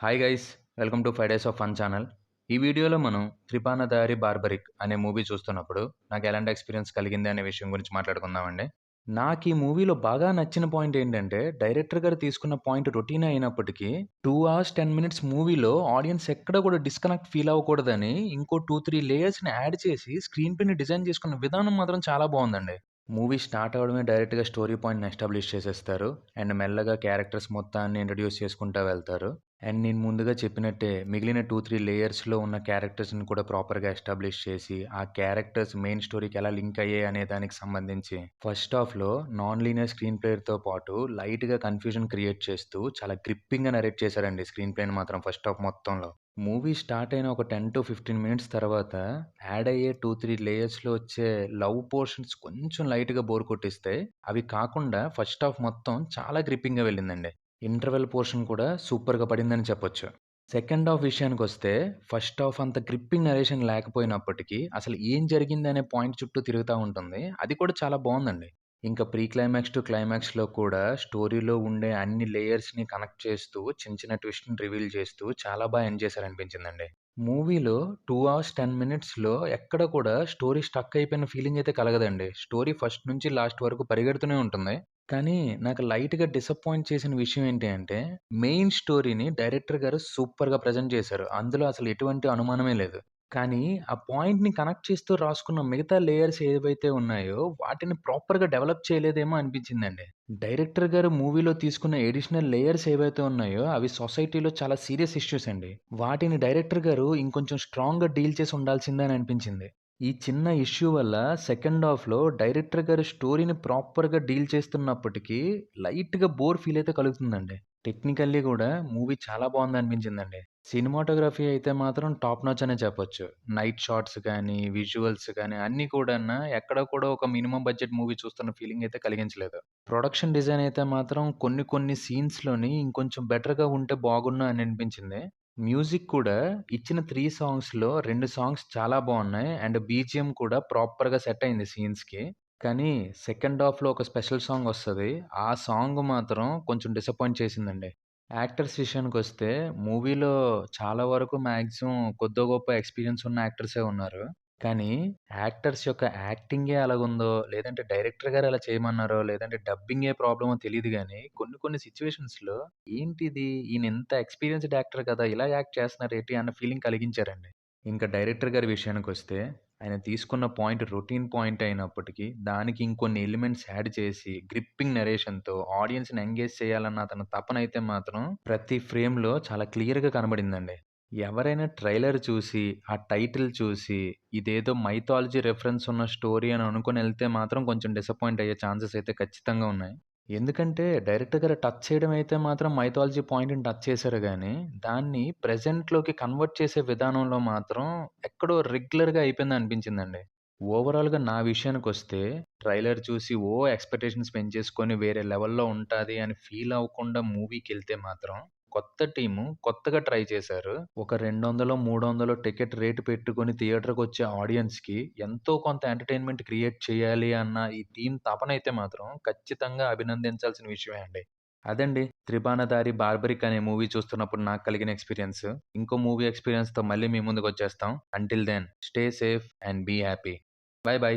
Hi guys, welcome to 5 days of fun channel. ఈ వీడియోలో మనం 'త్రిపానదారి బార్బరిక్' అనే మూవీ చూస్తున్నప్పుడు నాకు ఎలాంటి ఎక్స్‌పీరియన్స్ కలిగింది అనే విషయం గురించి మాట్లాడుకుందామండి. నాకు ఈ మూవీలో బాగా నచ్చిన పాయింట్ ఏంటంటే, డైరెక్టర్ గారు తీసుకున్న పాయింట్ రొటీనే అయినప్పటికీ 2 అవర్స్ 10 మినిట్స్ మూవీలో ఆడియన్స్ ఎక్కడ కూడా డిస్కనెక్ట్ ఫీల్ అవ్వకూడదని ఇంకో 2, 3 లేయర్స్‌ని యాడ్ చేసి స్క్రీన్ ప్లేని డిజైన్ చేసుకున్న విధానం మాత్రం చాలా బావుందండి. మూవీ స్టార్ట్ అవ్వడమే డైరెక్ట్‌గా స్టోరీ పాయింట్‌ని ఎస్టాబ్లిష్ చేసేస్తారు. అండ్ మెల్లగా క్యారెక్టర్స్ మొత్తాన్ని ఇంట్రొడ్యూస్ చేసుకుంటా వెళ్తారు. అండ్ నేను ముందుగా చెప్పినట్టే మిగిలిన 2, 3 లేయర్స్‌లో ఉన్న క్యారెక్టర్స్‌ని కూడా ప్రాపర్‌గా ఎస్టాబ్లిష్ చేసి, ఆ క్యారెక్టర్స్ మెయిన్ స్టోరీకి ఎలా లింక్ అయ్యాయి అనే దానికి సంబంధించి ఫస్ట్ హాఫ్‌లో నాన్ లీనియర్ స్క్రీన్ ప్లేతో పాటు లైట్‌గా కన్‌ఫ్యూజన్ క్రియేట్ చేస్తూ చాలా గ్రిప్పింగ్‌గా నరేట్ చేశారండి స్క్రీన్ ప్లేని మాత్రం ఫస్ట్ హాఫ్ మొత్తంలో. మూవీ స్టార్ట్ అయిన ఒక 10-15 మినిట్స్ తర్వాత యాడ్ అయ్యే 2, 3 లేయర్స్‌లో వచ్చే లవ్ పోర్షన్స్ కొంచెం లైట్‌గా బోర్ కొట్టిస్తాయి. అవి కాకుండా ఫస్ట్ హాఫ్ మొత్తం చాలా గ్రిప్పింగ్‌గా వెళ్ళిందండి. ఇంటర్వెల్ పోర్షన్ కూడా సూపర్‌గా పడిందని చెప్పొచ్చు. సెకండ్ హాఫ్ విషయానికొస్తే ఫస్ట్ హాఫ్ అంత గ్రిప్పింగ్ నరేషన్ లేకపోయినప్పటికీ అసలు ఏం జరిగిందనే పాయింట్ చుట్టూ తిరుగుతా ఉంటుంది. అది కూడా చాలా బావుందండి. ఇంకా ప్రీ క్లైమాక్స్ టు క్లైమాక్స్‌లో కూడా స్టోరీలో ఉండే అన్ని లేయర్స్‌ని కనెక్ట్ చేస్తూ చిన్న చిన్న ట్విస్ట్‌ని రివీల్ చేస్తూ చాలా ఎండ్ చేశారనిపించిందండి. మూవీలో 2 అవర్స్ 10 మినిట్స్‌లో ఎక్కడ కూడా స్టోరీ స్టక్ అయిపోయిన ఫీలింగ్ అయితే కలగదండి. స్టోరీ ఫస్ట్ నుంచి లాస్ట్ వరకు పరిగెడుతూనే ఉంటుంది. కానీ నాకు లైట్‌గా డిసప్పాయింట్ చేసిన విషయం ఏంటి అంటే, మెయిన్ స్టోరీని డైరెక్టర్ గారు సూపర్‌గా ప్రెజెంట్ చేశారు. అందులో అసలు ఎటువంటి అనుమానమే లేదు. కానీ ఆ పాయింట్‌ని కనెక్ట్ చేస్తూ రాసుకున్న మిగతా లేయర్స్ ఏవైతే ఉన్నాయో, వాటిని ప్రాపర్‌గా డెవలప్ చేయలేదేమో అనిపించిందండి. డైరెక్టర్ గారు మూవీలో తీసుకున్న అడిషనల్ లేయర్స్ ఏవైతే ఉన్నాయో, అవి సొసైటీలో చాలా సీరియస్ ఇష్యూస్ అండి. వాటిని డైరెక్టర్ గారు ఇంకొంచెం స్ట్రాంగ్‌గా డీల్ చేసి ఉండాల్సిందే అని అనిపించింది. ఈ చిన్న ఇష్యూ వల్ల సెకండ్ హాఫ్‌లో డైరెక్టర్ గారు స్టోరీని ప్రాపర్‌గా డీల్ చేస్తున్నప్పటికీ, లైట్‌గా బోర్ ఫీల్ అయితే కలుగుతుందండి. టెక్నికల్లీ గూడా మూవీ చాలా బావుందనిపించిందండి. సినిమాటోగ్రఫీ అయితే మాత్రం టాప్ నాచ్ అనే చెప్పొచ్చు. నైట్ షాట్స్ గానీ, విజువల్స్ గానీ అన్నీ కూడాను ఎక్కడ కూడా ఒక మినిమమ్ బడ్జెట్ మూవీ చూస్తున్న ఫీలింగ్ అయితే కలిగించలేదు. ప్రొడక్షన్ డిజైన్ అయితే మాత్రం కొన్ని కొన్ని సీన్స్‌లోని ఇంకొంచెం బెటర్‌గా ఉంటే బాగున్ను అని అనిపించింది. మ్యూజిక్ కూడా ఇచ్చిన 3 సాంగ్స్‌లో 2 సాంగ్స్ చాలా బావున్నాయి. అండ్ బీజీఎం కూడా ప్రాపర్‌గా సెట్ అయింది సీన్స్‌కి. కానీ సెకండ్ హాఫ్‌లో ఒక స్పెషల్ సాంగ్ వస్తది. ఆ సాంగ్ మాత్రం కొంచెం డిసప్పాయింట్ చేసిందండి. యాక్టర్స్ విషయానికొస్తే మూవీలో చాలా వరకు మాక్సిమం కొద్దో గొప్పో ఎక్స్‌పీరియన్స్ ఉన్న యాక్టర్సే ఉన్నారు. కానీ యాక్టర్స్ యొక్క యాక్టింగే అలాగుందో, లేదంటే డైరెక్టర్ గారు అలా చేయమన్నారో, లేదంటే డబ్బింగే ప్రాబ్లమో తెలీదు గానీ, కొన్ని కొన్ని సిట్యుయేషన్స్‌లో ఏంటిది ఈయన ఇంత ఎక్స్‌పీరియన్స్‌డ్ యాక్టర్ కదా! ఇలా యాక్ట్ చేస్తున్నారేంటి అన్న ఫీలింగ్ కలిగించారండి. ఇంకా డైరెక్టర్ గారి విషయానికొస్తే ఆయన తీసుకున్న పాయింట్ రొటీన్ పాయింట్ అయినప్పటికీ, దానికి ఇంకొన్ని ఎలిమెంట్స్ యాడ్ చేసి గ్రిప్పింగ్ నరేషన్‌తో ఆడియన్స్‌ని ఎంగేజ్ చేయాలన్న అతని తపనైతే మాత్రం ప్రతి ఫ్రేమ్‌లో చాలా క్లియర్‌గా కనబడిందండి. ఎవరైనా ట్రైలర్ చూసి, ఆ టైటిల్ చూసి, ఇదేదో మైథాలజీ రిఫరెన్స్ ఉన్న స్టోరీ అని అనుకోనెళ్తే మాత్రం కొంచెం డిసప్పాయింట్ అయ్యే ఛాన్సెస్ అయితే ఖచ్చితంగా ఉన్నాయి. ఎందుకంటే డైరెక్టర్ గారు టచ్ చేయడం అయితే మాత్రం మైథాలజీ పాయింట్‌ని టచ్ చేశారు గానీ, దాన్ని ప్రెజెంట్‌లోకి కన్వర్ట్ చేసే విధానంలో మాత్రం ఎక్కడో రెగ్యులర్‌గా అయిపోయిందనిపించిందండి. ఓవరాల్‌గా నా విషయానికొస్తే ట్రైలర్ చూసి ఎక్స్‌పెక్టేషన్స్ పెంచేసుకొని వేరే లెవెల్‌లో ఉంటాది అని ఫీల్ అవ్వకుండా మూవీకెళ్తే మాత్రం కొత్త టీము కొత్తగా ట్రై చేశారు. ఒక 200, 300 టికెట్ రేట్ పెట్టుకొని థియేటర్‌కొచ్చే ఆడియన్స్‌కి ఎంతో కొంత ఎంటర్‌టైన్‌మెంట్ క్రియేట్ చేయాలి అన్న ఈ టీమ్ తపనైతే మాత్రం ఖచ్చితంగా అభినందించాల్సిన విషయమే అండి. అదండి 'త్రిబాణధారి బార్బరిక్' అనే మూవీ చూస్తున్నప్పుడు నాకు కలిగిన ఎక్స్‌పీరియన్స్. ఇంకో మూవీ ఎక్స్‌పీరియన్స్‌తో మళ్ళీ మీ ముందుకొచ్చేస్తాం. Until then stay safe and be happy. Bye by.